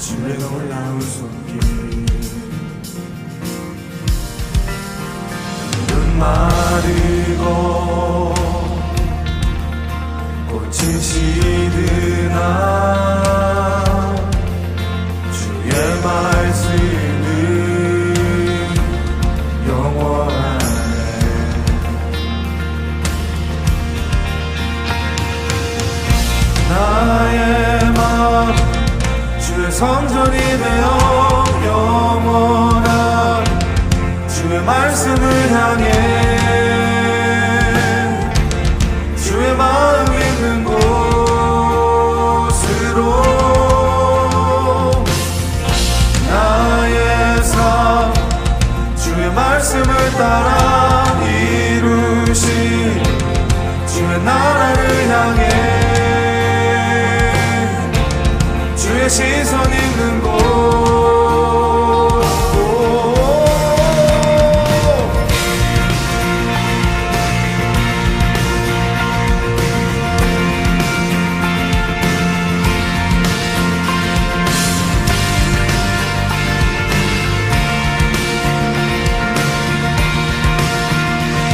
주의 놀라운 손길 눈 마르고 꽃이 시드나 주의 말씀은 영원하네. 나의 마음 주의 성전이 되어 영원한 주의 말씀을 향해 주의 마음 있는 곳으로 나의 삶 주의 말씀을 따라 이루신 주의 나라를 향해 주의 시선 있는 곳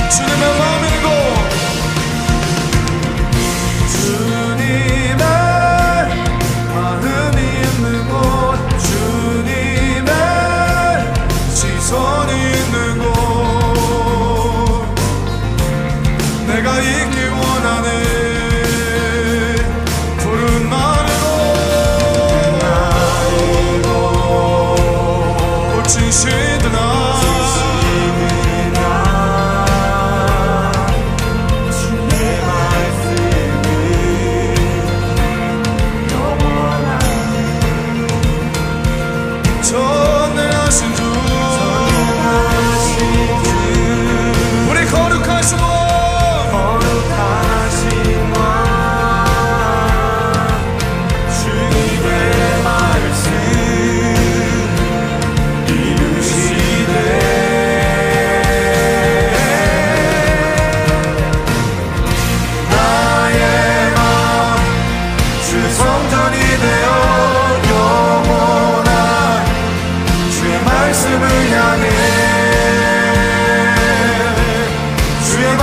주님의 마음 있는 곳 주님의 마음이 있는 곳 주님의 시선이 있는 곳 내가 있기 원하네. 푸른 마르고 꽃이 시드나 말씀을 향해 주의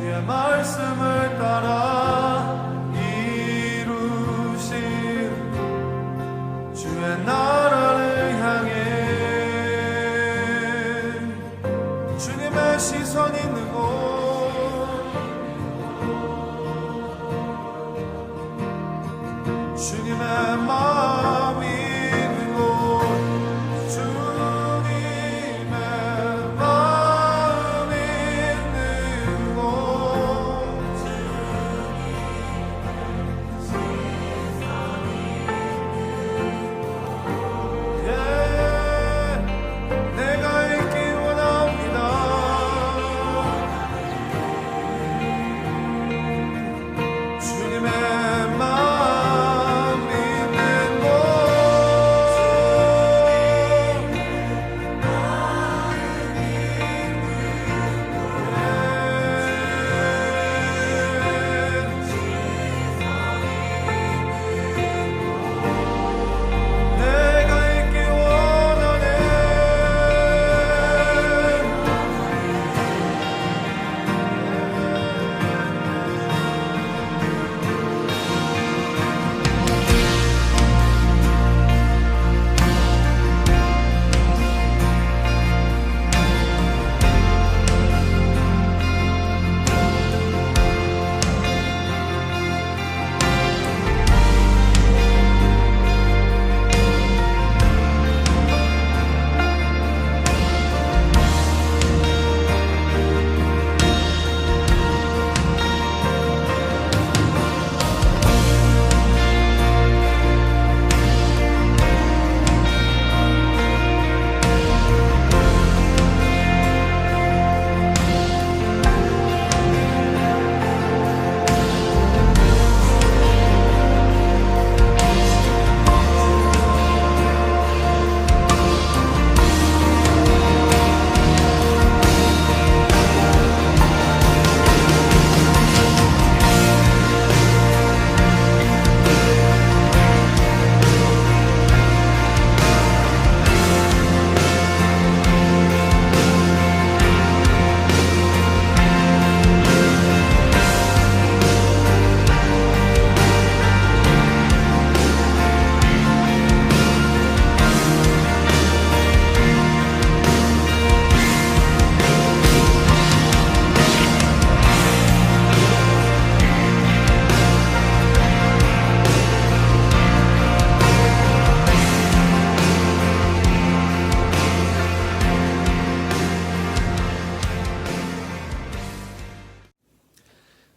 주의 말씀을 따라 이루신 주의 나라를 향해 주님의 시선 있는 곳 주님의 마음 있는 곳 주님의 마음 있는 곳 예, 내가 있기 원합니다. 주님의 마음 있는 곳 내가 있기 원하네.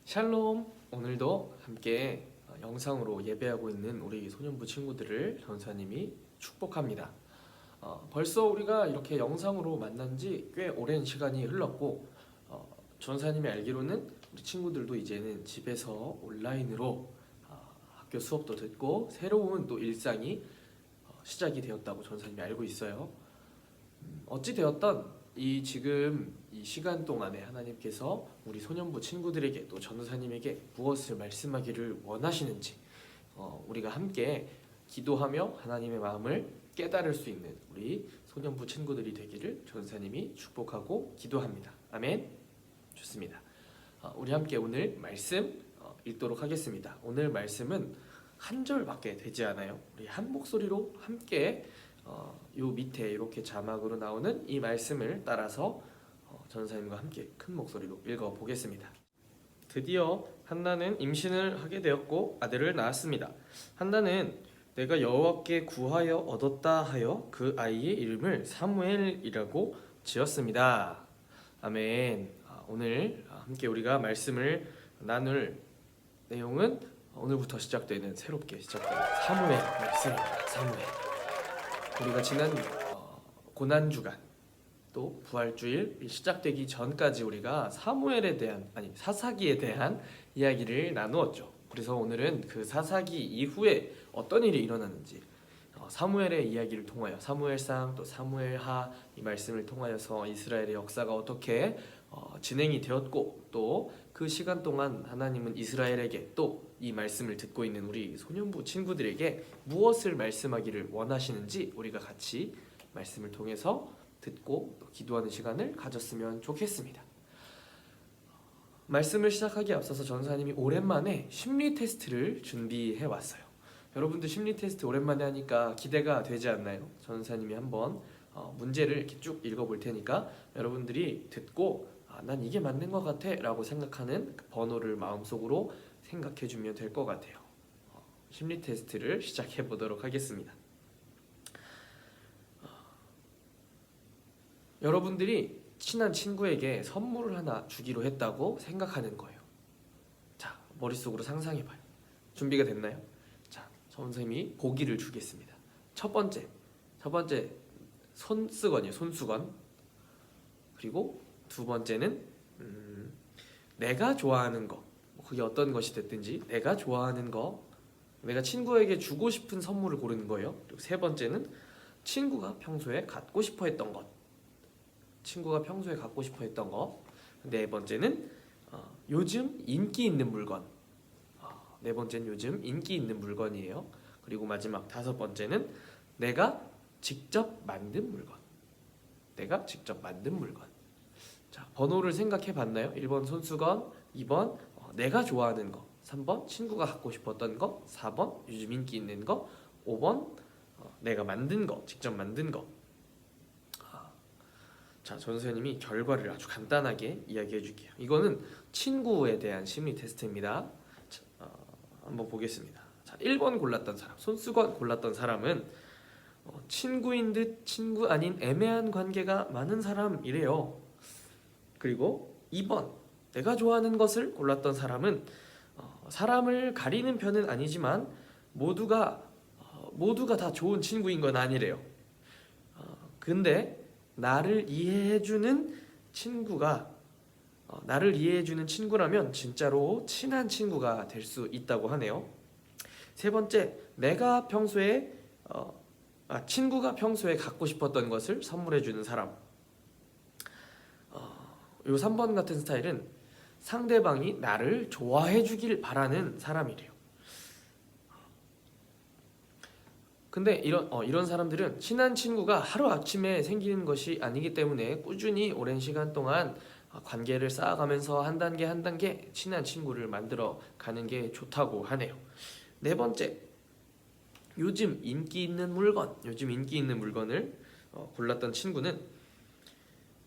샬롬. 오늘도 함께 영상으로 예배하고 있는 우리 소년부 친구들을 전사님이 축복합니다. 벌써 우리가 이렇게 영상으로 만난 지 꽤 오랜 시간이 흘렀고 전사님이 알기로는 우리 친구들도 이제는 집에서 온라인으로 학교 수업도 듣고 새로운 또 일상이 시작이 되었다고 전사님이 알고 있어요. 어찌 되었던 지금 이 시간 동안에 하나님께서 우리 소년부 친구들에게 또 전도사님에게 무엇을 말씀하기를 원하시는지 우리가 함께 기도하며 하나님의 마음을 깨달을 수 있는 우리 소년부 친구들이 되기를 전도사님이 축복하고 기도합니다. 아멘. 좋습니다. 우리 함께 오늘 말씀 읽도록 하겠습니다. 오늘 말씀은 한 절밖에 되지 않아요. 우리 한 목소리로 함께 요 밑에 이렇게 자막으로 나오는 이 말씀을 따라서 전사님과 함께 큰 목소리로 읽어보겠습니다. 드디어 한나는 임신을 하게 되었고 아들을 낳았습니다. 한나는 내가 여호와께 구하여 얻었다 하여 그 아이의 이름을 사무엘이라고 지었습니다. 아멘. 오늘 함께 우리가 말씀을 나눌 내용은 오늘부터 시작되는 새롭게 시작되는 사무엘 말씀입니다. 사무엘. 우리가 지난 고난주간 또 부활주일 시작되기 전까지 우리가 사무엘에 대한 사사기에 대한 이야기를 나누었죠. 그래서 오늘은 그 사사기 이후에 어떤 일이 일어났는지 사무엘의 이야기를 통하여 사무엘상 또 사무엘하 이 말씀을 통하여서 이스라엘의 역사가 어떻게 진행이 되었고 또 그 시간 동안 하나님은 이스라엘에게 또 이 말씀을 듣고 있는 우리 소년부 친구들에게 무엇을 말씀하기를 원하시는지 우리가 같이 말씀을 통해서 듣고 또 기도하는 시간을 가졌으면 좋겠습니다. 말씀을 시작하기에 앞서서 전사님이 오랜만에 심리 테스트를 준비해 왔어요. 여러분들 심리 테스트 오랜만에 하니까 기대가 되지 않나요? 전사님이 한번 문제를 이렇게 쭉 읽어볼 테니까 여러분들이 듣고 난 이게 맞는 것 같아 라고 생각하는 그 번호를 마음속으로 생각해 주면 될 것 같아요. 심리 테스트를 시작해 보도록 하겠습니다. 여러분들이 친한 친구에게 선물을 하나 주기로 했다고 생각하는 거예요. 자, 머릿속으로 상상해봐요. 준비가 됐나요? 자, 선생님이 보기를 주겠습니다. 첫 번째 손수건이에요. 손수건. 그리고 두 번째는 내가 좋아하는 거. 그게 어떤 것이 됐든지 내가 좋아하는 거, 내가 친구에게 주고 싶은 선물을 고르는 거예요. 그리고 세 번째는 친구가 평소에 갖고 싶어 했던 것. 친구가 평소에 갖고 싶어 했던 거. 네 번째는 요즘 인기 있는 물건. 네 번째는 요즘 인기 있는 물건이에요. 그리고 마지막 다섯 번째는 내가 직접 만든 물건. 내가 직접 만든 물건. 자, 번호를 생각해 봤나요? 1번 손수건, 2번 내가 좋아하는 거, 3번 친구가 갖고 싶었던 거, 4번 요즘 인기 있는 거, 5번 내가 만든 거, 직접 만든 거. 자, 전선생님이 결과를 아주 간단하게 이야기해 줄게요. 이거는 친구에 대한 심리 테스트입니다. 자, 한번 보겠습니다. 자, 1번 골랐던 사람, 손수건 골랐던 사람은 친구인 듯 친구 아닌 애매한 관계가 많은 사람이래요. 그리고 2번 내가 좋아하는 것을 골랐던 사람은 사람을 가리는 편은 아니지만 모두가 다 좋은 친구인 건 아니래요. 근데 나를 이해해주는 친구라면 진짜로 친한 친구가 될 수 있다고 하네요. 세 번째, 친구가 평소에 갖고 싶었던 것을 선물해주는 사람. 요 3번 같은 스타일은 상대방이 나를 좋아해주길 바라는 사람이래요. 근데 이런 사람들은 친한 친구가 하루아침에 생기는 것이 아니기 때문에 꾸준히 오랜 시간 동안 관계를 쌓아가면서 한 단계 한 단계 친한 친구를 만들어 가는 게 좋다고 하네요. 네 번째, 요즘 인기 있는 물건을 골랐던 친구는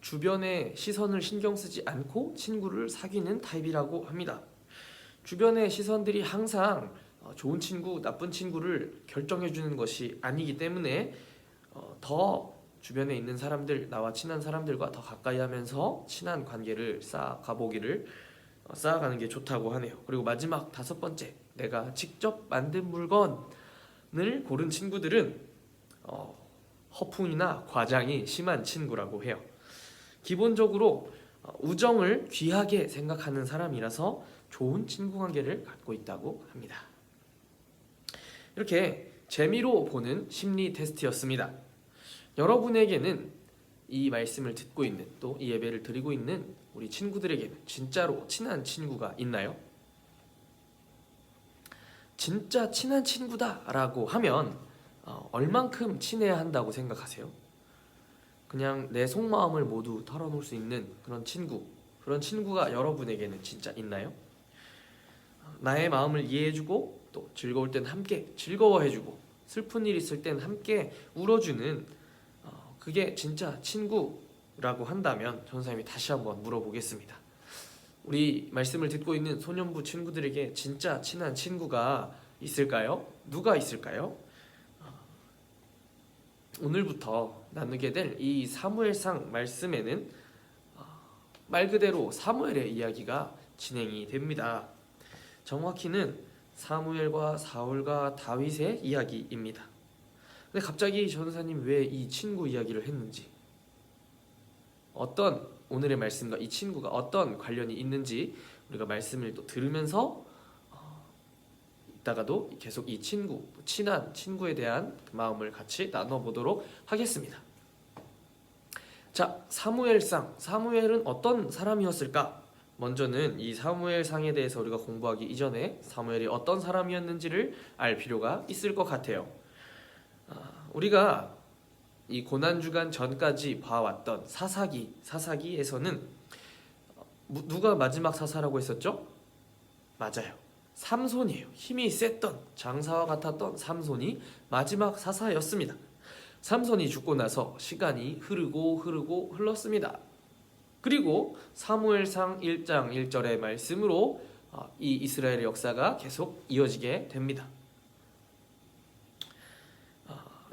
주변의 시선을 신경 쓰지 않고 친구를 사귀는 타입이라고 합니다. 주변의 시선들이 항상 좋은 친구, 나쁜 친구를 결정해주는 것이 아니기 때문에 더 주변에 있는 사람들, 나와 친한 사람들과 더 가까이 하면서 친한 관계를 쌓아가는 게 좋다고 하네요. 그리고 마지막 다섯 번째, 내가 직접 만든 물건을 고른 친구들은 허풍이나 과장이 심한 친구라고 해요. 기본적으로 우정을 귀하게 생각하는 사람이라서 좋은 친구 관계를 갖고 있다고 합니다. 이렇게 재미로 보는 심리 테스트였습니다. 여러분에게는 이 말씀을 듣고 있는, 또 이 예배를 드리고 있는 우리 친구들에게는 진짜로 친한 친구가 있나요? 진짜 친한 친구다라고 하면 얼만큼 친해야 한다고 생각하세요? 그냥 내 속마음을 모두 털어놓을 수 있는 그런 친구가 여러분에게는 진짜 있나요? 나의 마음을 이해해주고 또 즐거울 땐 함께 즐거워해주고 슬픈 일 있을 땐 함께 울어주는 그게 진짜 친구라고 한다면 전사님이 다시 한번 물어보겠습니다. 우리 말씀을 듣고 있는 소년부 친구들에게 진짜 친한 친구가 있을까요? 누가 있을까요? 오늘부터 나누게 될 이 사무엘상 말씀에는 말 그대로 사무엘의 이야기가 진행이 됩니다. 정확히는 사무엘과 사울과 다윗의 이야기입니다. 근데 갑자기 전사님 왜 이 친구 이야기를 했는지, 오늘의 말씀과 이 친구가 어떤 관련이 있는지 우리가 말씀을 또 들으면서 이따가도 계속 이 친한 친구에 대한 그 마음을 같이 나눠보도록 하겠습니다. 자, 사무엘은 어떤 사람이었을까? 먼저는 이 사무엘상에 대해서 우리가 공부하기 이전에 사무엘이 어떤 사람이었는지를 알 필요가 있을 것 같아요. 우리가 이 고난주간 전까지 봐왔던 사사기에서는 누가 마지막 사사라고 했었죠? 맞아요. 삼손이에요. 힘이 셌던 장사와 같았던 삼손이 마지막 사사였습니다. 삼손이 죽고 나서 시간이 흐르고 흘렀습니다. 그리고 사무엘상 1장 1절의 말씀으로 이 이스라엘의 역사가 계속 이어지게 됩니다.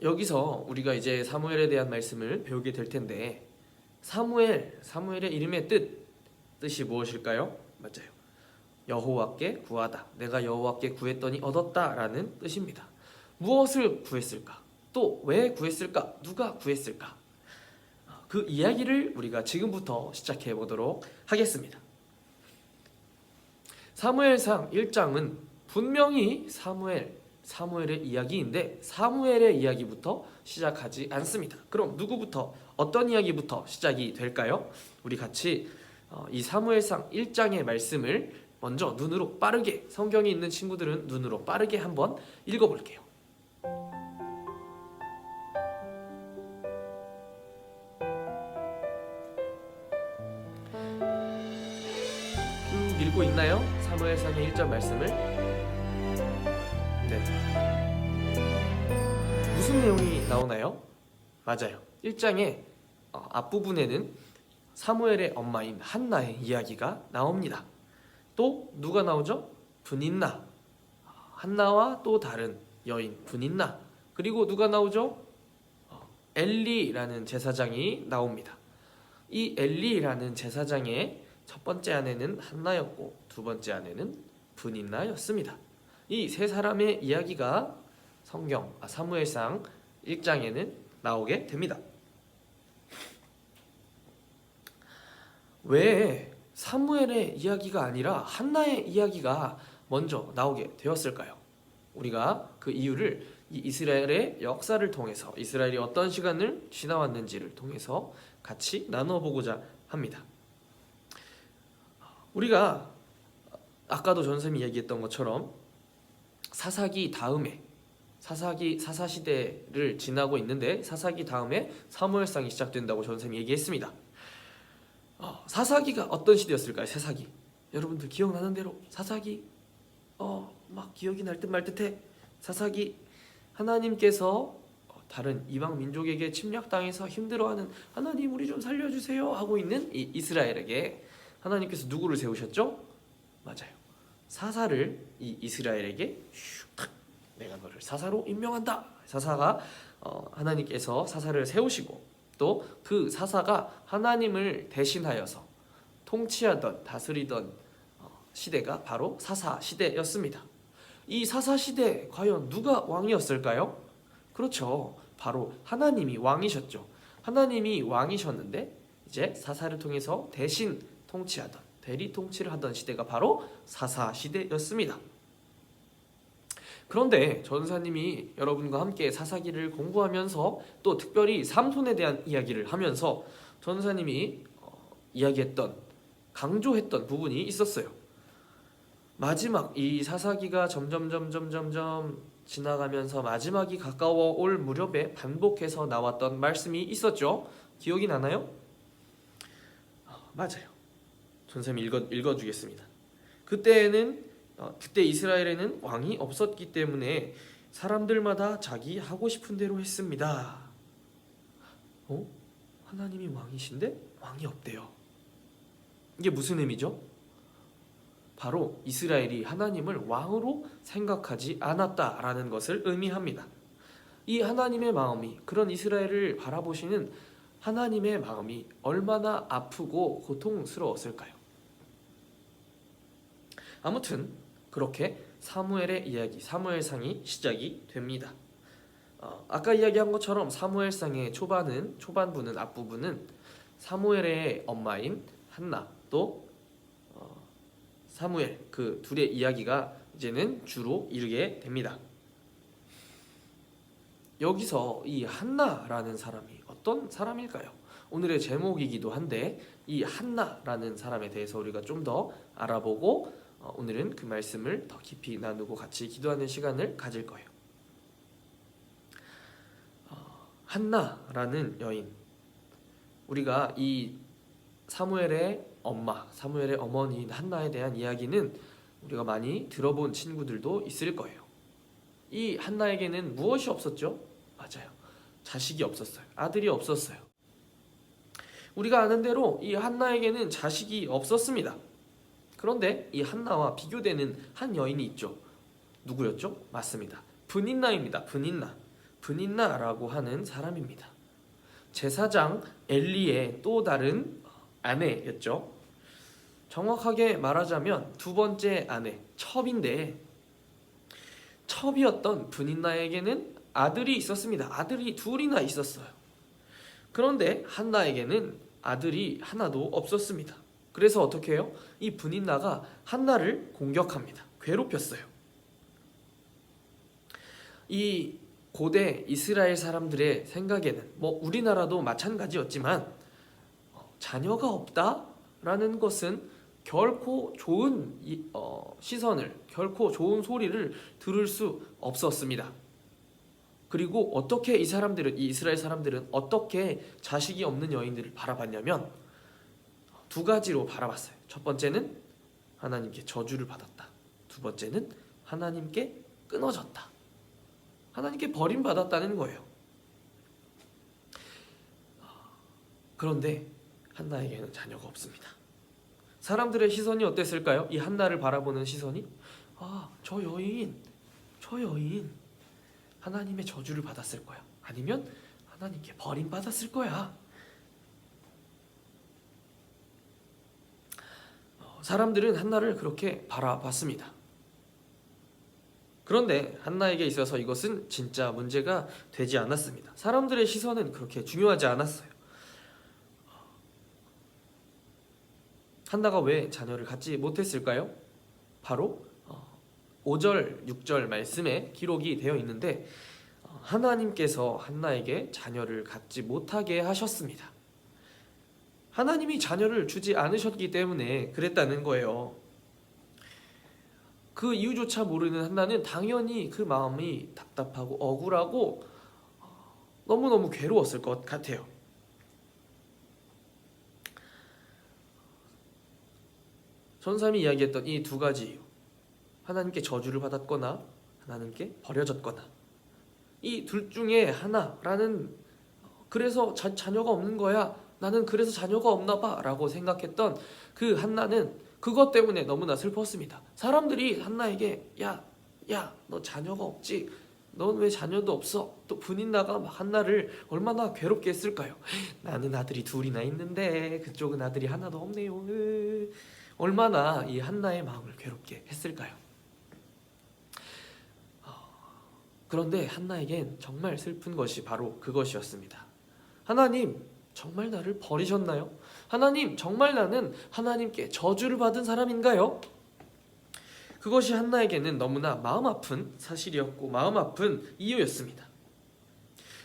여기서 우리가 이제 사무엘에 대한 말씀을 배우게 될 텐데, 사무엘의 이름의 뜻이 무엇일까요? 맞아요. 여호와께 구하다. 내가 여호와께 구했더니 얻었다라는 뜻입니다. 무엇을 구했을까? 또 왜 구했을까? 누가 구했을까? 그 이야기를 우리가 지금부터 시작해 보도록 하겠습니다. 사무엘상 1장은 분명히 사무엘의 이야기인데 사무엘의 이야기부터 시작하지 않습니다. 그럼 누구부터, 어떤 이야기부터 시작이 될까요? 우리 같이 이 사무엘상 1장의 말씀을 먼저 눈으로 빠르게, 성경이 있는 친구들은 눈으로 빠르게 한번 읽어볼게요. 읽고 있나요? 사무엘상의 1장 말씀을. 네. 무슨 내용이 나오나요? 맞아요. 1장의 앞부분에는 사무엘의 엄마인 한나의 이야기가 나옵니다. 또 누가 나오죠? 브닌나. 한나와 또 다른 여인 브닌나. 그리고 누가 나오죠? 엘리라는 제사장이 나옵니다. 이 엘리라는 제사장의 첫 번째 아내는 한나였고 두 번째 아내는 브닌나였습니다. 이 세 사람의 이야기가 사무엘상 1장에는 나오게 됩니다. 왜 사무엘의 이야기가 아니라 한나의 이야기가 먼저 나오게 되었을까요? 우리가 그 이유를 이 이스라엘의 역사를 통해서, 이스라엘이 어떤 시간을 지나왔는지를 통해서 같이 나눠보고자 합니다. 우리가 아까도 전쌤이 얘기했던 것처럼 사사기 다음에 사사시대를 지나고 있는데 사사기 다음에 사무엘상이 시작된다고 전쌤이 얘기했습니다. 사사기가 어떤 시대였을까요? 사사기 여러분들 기억나는 대로 사사기 막 기억이 날 듯 말 듯해. 사사기 하나님께서 다른 이방 민족에게 침략당해서 힘들어하는, 하나님 우리 좀 살려주세요 하고 있는 이 이스라엘에게 하나님께서 누구를 세우셨죠? 맞아요. 사사를 이 이스라엘에게 내가 너를 사사로 임명한다. 사사가 하나님께서 사사를 세우시고 또 그 사사가 하나님을 대신하여서 통치하던, 다스리던 시대가 바로 사사 시대였습니다. 이 사사 시대 과연 누가 왕이었을까요? 그렇죠. 바로 하나님이 왕이셨죠. 하나님이 왕이셨는데 이제 사사를 통해서 대신 통치하던, 대리 통치를 하던 시대가 바로 사사 시대였습니다. 그런데 전사님이 여러분과 함께 사사기를 공부하면서 또 특별히 삼손에 대한 이야기를 하면서 전사님이 이야기했던, 강조했던 부분이 있었어요. 마지막 이 사사기가 점점 지나가면서 마지막이 가까워 올 무렵에 반복해서 나왔던 말씀이 있었죠. 기억이 나나요? 맞아요. 전사님이 읽어주겠습니다. 그때 이스라엘에는 왕이 없었기 때문에 사람들마다 자기 하고 싶은 대로 했습니다. 하나님이 왕이신데 왕이 없대요. 이게 무슨 의미죠? 바로 이스라엘이 하나님을 왕으로 생각하지 않았다라는 것을 의미합니다. 이 하나님의 마음이, 그런 이스라엘을 바라보시는 하나님의 마음이 얼마나 아프고 고통스러웠을까요? 아무튼 그렇게 사무엘의 이야기, 사무엘상이 시작이 됩니다. 아까 이야기한 것처럼 사무엘상의 초반부는, 앞부분은 사무엘의 엄마인 한나 또 사무엘, 그 둘의 이야기가 이제는 주로 이르게 됩니다. 여기서 이 한나라는 사람이 어떤 사람일까요? 오늘의 제목이기도 한데 이 한나라는 사람에 대해서 우리가 좀 더 알아보고 오늘은 그 말씀을 더 깊이 나누고 같이 기도하는 시간을 가질 거예요. 한나라는 여인, 우리가 이 사무엘의 엄마, 사무엘의 어머니인 한나에 대한 이야기는 우리가 많이 들어본 친구들도 있을 거예요. 이 한나에게는 무엇이 없었죠? 맞아요. 자식이 없었어요. 아들이 없었어요. 우리가 아는 대로 이 한나에게는 자식이 없었습니다. 그런데 이 한나와 비교되는 한 여인이 있죠. 누구였죠? 맞습니다. 브닌나입니다. 브닌나라고 하는 사람입니다. 제사장 엘리의 또 다른 아내였죠. 정확하게 말하자면 두 번째 아내, 첩인데, 첩이었던 브닌나에게는 아들이 있었습니다. 아들이 둘이나 있었어요. 그런데 한나에게는 아들이 하나도 없었습니다. 그래서 어떻게 해요? 이 브닌나가 한나를 공격합니다. 괴롭혔어요. 이 고대 이스라엘 사람들의 생각에는 우리나라도 마찬가지였지만 자녀가 없다라는 것은 결코 좋은 시선을, 결코 좋은 소리를 들을 수 없었습니다. 그리고 어떻게 이 이스라엘 사람들은 어떻게 자식이 없는 여인들을 바라봤냐면 두 가지로 바라봤어요. 첫 번째는 하나님께 저주를 받았다. 두 번째는 하나님께 끊어졌다. 하나님께 버림받았다는 거예요. 그런데 한나에게는 자녀가 없습니다. 사람들의 시선이 어땠을까요? 이 한나를 바라보는 시선이 저 여인 하나님의 저주를 받았을 거야. 아니면 하나님께 버림받았을 거야. 사람들은 한나를 그렇게 바라봤습니다. 그런데 한나에게 있어서 이것은 진짜 문제가 되지 않았습니다. 사람들의 시선은 그렇게 중요하지 않았어요. 한나가 왜 자녀를 갖지 못했을까요? 바로 5절, 6절 말씀에 기록이 되어 있는데 하나님께서 한나에게 자녀를 갖지 못하게 하셨습니다. 하나님이 자녀를 주지 않으셨기 때문에 그랬다는 거예요. 그 이유조차 모르는 한나는 당연히 그 마음이 답답하고 억울하고 너무너무 괴로웠을 것 같아요. 전삼이 이야기했던 이 두 가지 이유, 하나님께 저주를 받았거나 하나님께 버려졌거나, 이 둘 중에 하나라는, 그래서 자녀가 없는 거야, 나는 그래서 자녀가 없나 봐 라고 생각했던 그 한나는 그것 때문에 너무나 슬펐습니다. 사람들이 한나에게 야 너 자녀가 없지? 넌 왜 자녀도 없어? 또 브닌나가 한나를 얼마나 괴롭게 했을까요? 나는 아들이 둘이나 있는데 그쪽은 아들이 하나도 없네요. 얼마나 이 한나의 마음을 괴롭게 했을까요? 그런데 한나에겐 정말 슬픈 것이 바로 그것이었습니다. 하나님, 정말 나를 버리셨나요? 하나님, 정말 나는 하나님께 저주를 받은 사람인가요? 그것이 한나에게는 너무나 마음 아픈 사실이었고 마음 아픈 이유였습니다.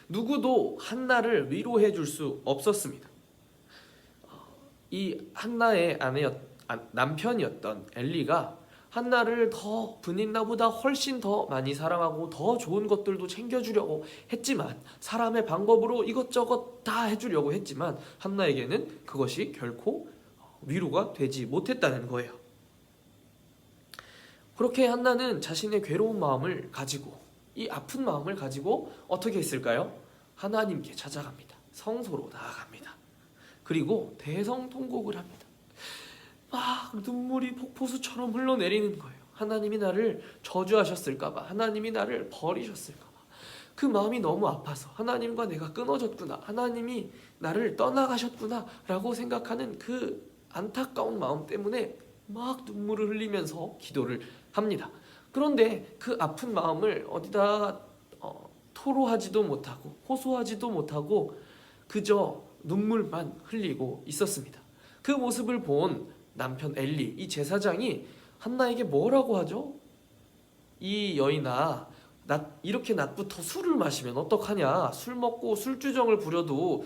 누구도 한나를 위로해 줄 수 없었습니다. 이 한나의 남편이었던 엘리가 한나를 더 브닌나보다 훨씬 더 많이 사랑하고 더 좋은 것들도 챙겨주려고 했지만, 사람의 방법으로 이것저것 다 해주려고 했지만 한나에게는 그것이 결코 위로가 되지 못했다는 거예요. 그렇게 한나는 자신의 괴로운 마음을 가지고, 이 아픈 마음을 가지고 어떻게 했을까요? 하나님께 찾아갑니다. 성소로 나아갑니다. 그리고 대성통곡을 합니다. 막 눈물이 폭포수처럼 흘러내리는 거예요. 하나님이 나를 저주하셨을까봐, 하나님이 나를 버리셨을까봐, 그 마음이 너무 아파서 하나님과 내가 끊어졌구나, 하나님이 나를 떠나가셨구나 라고 생각하는 그 안타까운 마음 때문에 막 눈물을 흘리면서 기도를 합니다. 그런데 그 아픈 마음을 어디다 토로하지도 못하고 호소하지도 못하고 그저 눈물만 흘리고 있었습니다. 그 모습을 본 남편 엘리, 이 제사장이 한나에게 뭐라고 하죠? 이 여인아, 이렇게 낮부터 술을 마시면 어떡하냐? 술 먹고 술주정을 부려도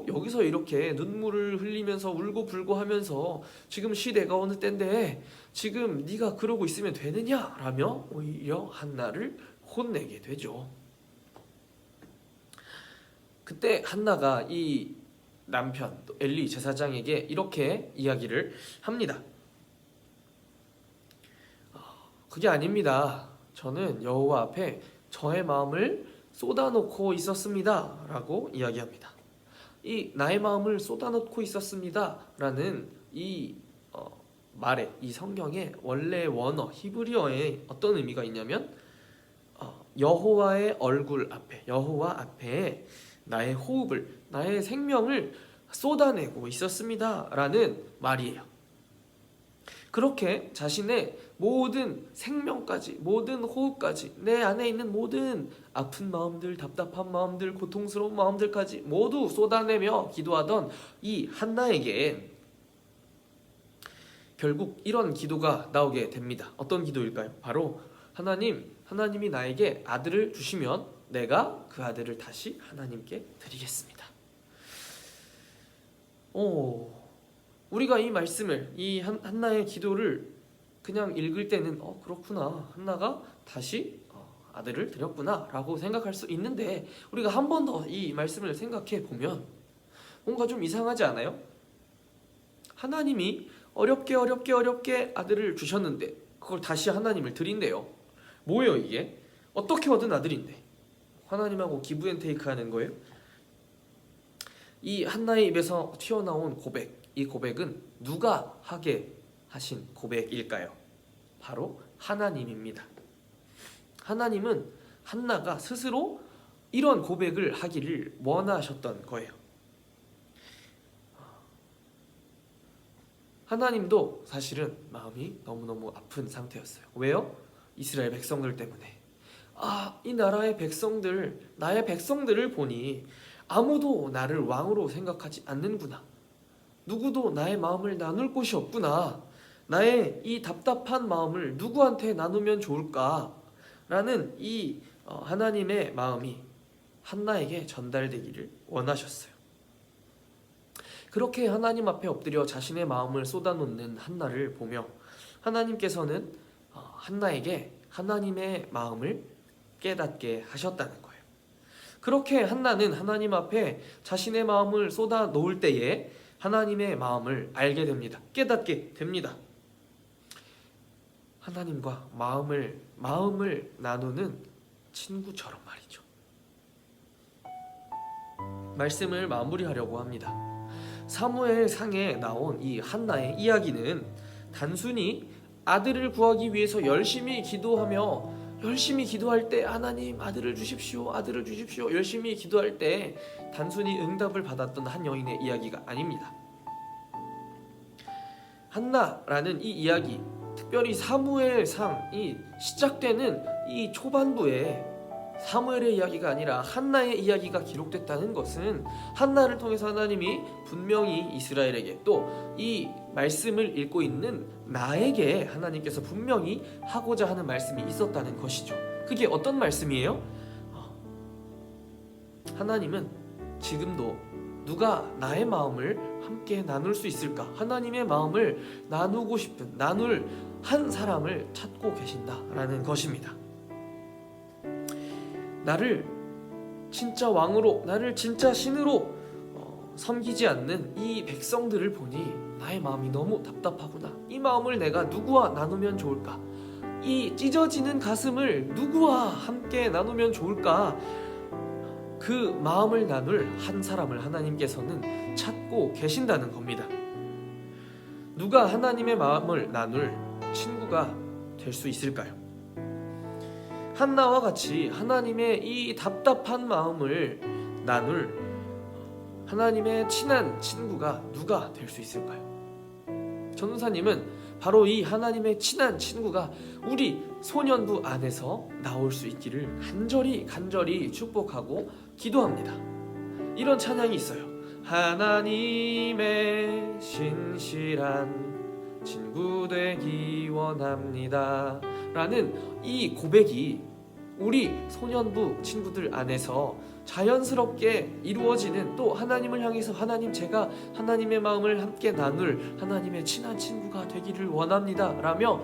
여기서 이렇게 눈물을 흘리면서 울고불고 하면서 지금 시대가 어느 때인데 지금 네가 그러고 있으면 되느냐? 라며 오히려 한나를 혼내게 되죠. 그때 한나가 이 남편 또 엘리 제사장에게 이렇게 이야기를 합니다. 그게 아닙니다. 저는 여호와 앞에 저의 마음을 쏟아놓고 있었습니다 라고 이야기합니다. 이 나의 마음을 쏟아놓고 있었습니다 라는 이 말에, 이 성경의 원래 원어 히브리어에 어떤 의미가 있냐면 여호와의 얼굴 앞에, 여호와 앞에 나의 호흡을, 나의 생명을 쏟아내고 있었습니다 라는 말이에요. 그렇게 자신의 모든 생명까지, 모든 호흡까지, 내 안에 있는 모든 아픈 마음들, 답답한 마음들, 고통스러운 마음들까지 모두 쏟아내며 기도하던 이 한나에게 결국 이런 기도가 나오게 됩니다. 어떤 기도일까요? 바로 하나님이 나에게 아들을 주시면 내가 그 아들을 다시 하나님께 드리겠습니다. 우리가 이 말씀을, 이 한나의 기도를 그냥 읽을 때는 그렇구나, 한나가 다시 아들을 드렸구나 라고 생각할 수 있는데, 우리가 한 번 더 이 말씀을 생각해 보면 뭔가 좀 이상하지 않아요? 하나님이 어렵게 아들을 주셨는데 그걸 다시 하나님을 드린대요. 뭐예요 이게? 어떻게 얻은 아들인데 하나님하고 기브앤테이크 하는 거예요? 이 한나의 입에서 튀어나온 고백, 이 고백은 누가 하게 하신 고백일까요? 바로 하나님입니다. 하나님은 한나가 스스로 이런 고백을 하기를 원하셨던 거예요. 하나님도 사실은 마음이 너무너무 아픈 상태였어요. 왜요? 이스라엘 백성들 때문에. 이 나라의 백성들, 나의 백성들을 보니 아무도 나를 왕으로 생각하지 않는구나. 누구도 나의 마음을 나눌 곳이 없구나. 나의 이 답답한 마음을 누구한테 나누면 좋을까? 라는 이 하나님의 마음이 한나에게 전달되기를 원하셨어요. 그렇게 하나님 앞에 엎드려 자신의 마음을 쏟아놓는 한나를 보며 하나님께서는 한나에게 하나님의 마음을 깨닫게 하셨다는 거예요. 그렇게 한나는 하나님 앞에 자신의 마음을 쏟아놓을 때에 하나님의 마음을 알게 됩니다. 깨닫게 됩니다. 하나님과 마음을 나누는 친구처럼 말이죠. 말씀을 마무리하려고 합니다. 사무엘상에 나온 이 한나의 이야기는 단순히 아들을 구하기 위해서 열심히 기도할 때 하나님 아들을 주십시오, 아들을 주십시오, 열심히 기도할 때 단순히 응답을 받았던 한 여인의 이야기가 아닙니다. 한나라는 이 이야기, 특별히 사무엘상이 시작되는 이 초반부에 사무엘의 이야기가 아니라 한나의 이야기가 기록됐다는 것은 한나를 통해서 하나님이 분명히 이스라엘에게, 또 이 말씀을 읽고 있는 나에게 하나님께서 분명히 하고자 하는 말씀이 있었다는 것이죠. 그게 어떤 말씀이에요? 하나님은 지금도 누가 나의 마음을 함께 나눌 수 있을까? 하나님의 마음을 나누고 싶은, 나눌 한 사람을 찾고 계신다라는 것입니다. 나를 진짜 왕으로, 나를 진짜 신으로 섬기지 않는 이 백성들을 보니 나의 마음이 너무 답답하구나. 이 마음을 내가 누구와 나누면 좋을까? 이 찢어지는 가슴을 누구와 함께 나누면 좋을까? 그 마음을 나눌 한 사람을 하나님께서는 찾고 계신다는 겁니다. 누가 하나님의 마음을 나눌 친구가 될 수 있을까요? 한나와 같이 하나님의 이 답답한 마음을 나눌 하나님의 친한 친구가 누가 될 수 있을까요? 전도사님은 바로 이 하나님의 친한 친구가 우리 소년부 안에서 나올 수 있기를 간절히 축복하고 기도합니다. 이런 찬양이 있어요. 하나님의 신실한 친구 되기 원합니다 라는 이 고백이 우리 소년부 친구들 안에서 자연스럽게 이루어지는, 또 하나님을 향해서 제가 하나님의 마음을 함께 나눌 하나님의 친한 친구가 되기를 원합니다 라며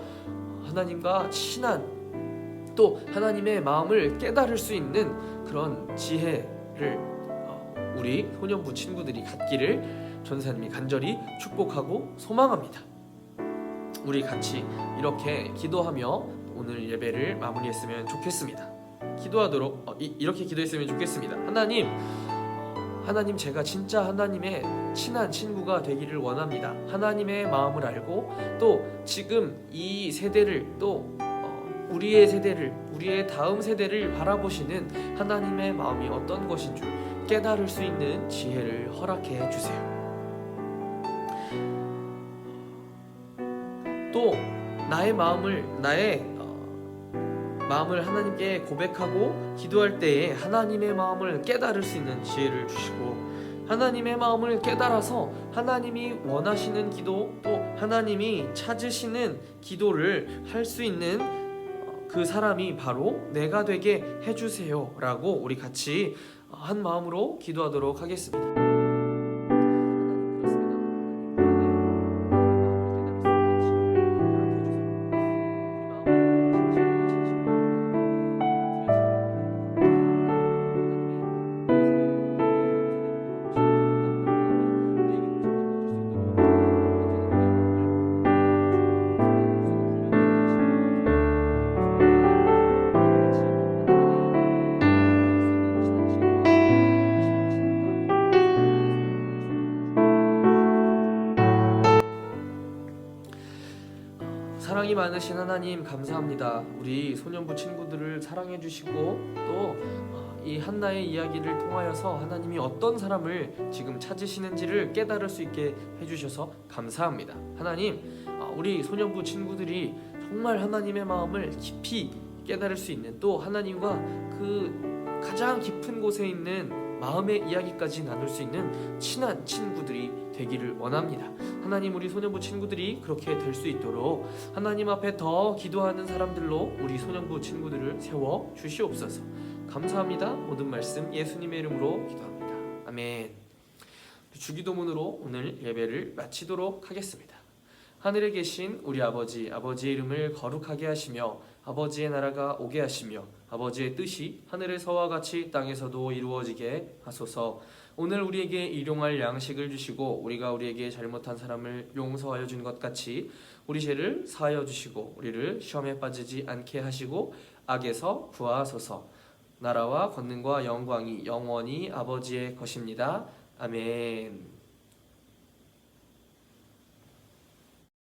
하나님과 친한, 또 하나님의 마음을 깨달을 수 있는 그런 지혜를 우리 소년부 친구들이 갖기를 전사님이 간절히 축복하고 소망합니다. 우리 같이 이렇게 기도하며 오늘 예배를 마무리했으면 좋겠습니다. 이렇게 기도했으면 좋겠습니다. 하나님, 제가 진짜 하나님의 친한 친구가 되기를 원합니다. 하나님의 마음을 알고 또 지금 이 세대를 또 우리의 세대를, 우리의 다음 세대를 바라보시는 하나님의 마음이 어떤 것인 줄 깨달을 수 있는 지혜를 허락해 주세요. 또 나의 마음을 하나님께 고백하고 기도할 때에 하나님의 마음을 깨달을 수 있는 지혜를 주시고, 하나님의 마음을 깨달아서 하나님이 원하시는 기도, 또 하나님이 찾으시는 기도를 할 수 있는 그 사람이 바로 내가 되게 해주세요 라고 우리 같이 한 마음으로 기도하도록 하겠습니다. 사랑이 많으신 하나님 감사합니다. 우리 소년부 친구들을 사랑해 주시고 또 이 한나의 이야기를 통하여서 하나님이 어떤 사람을 지금 찾으시는지를 깨달을 수 있게 해주셔서 감사합니다. 하나님, 우리 소년부 친구들이 정말 하나님의 마음을 깊이 깨달을 수 있는, 또 하나님과 그 가장 깊은 곳에 있는 마음의 이야기까지 나눌 수 있는 친한 친구들이 되기를 원합니다. 하나님, 우리 소년부 친구들이 그렇게 될 수 있도록 하나님 앞에 더 기도하는 사람들로 우리 소년부 친구들을 세워 주시옵소서. 감사합니다. 모든 말씀 예수님의 이름으로 기도합니다. 아멘. 주기도문으로 오늘 예배를 마치도록 하겠습니다. 하늘에 계신 우리 아버지의 이름을 거룩하게 하시며 아버지의 나라가 오게 하시며 아버지의 뜻이 하늘에서와 같이 땅에서도 이루어지게 하소서. 오늘 우리에게 일용할 양식을 주시고 우리가 우리에게 잘못한 사람을 용서하여 준 것 같이 우리 죄를 사하여 주시고 우리를 시험에 빠지지 않게 하시고 악에서 구하소서. 나라와 권능과 영광이 영원히 아버지의 것입니다. 아멘.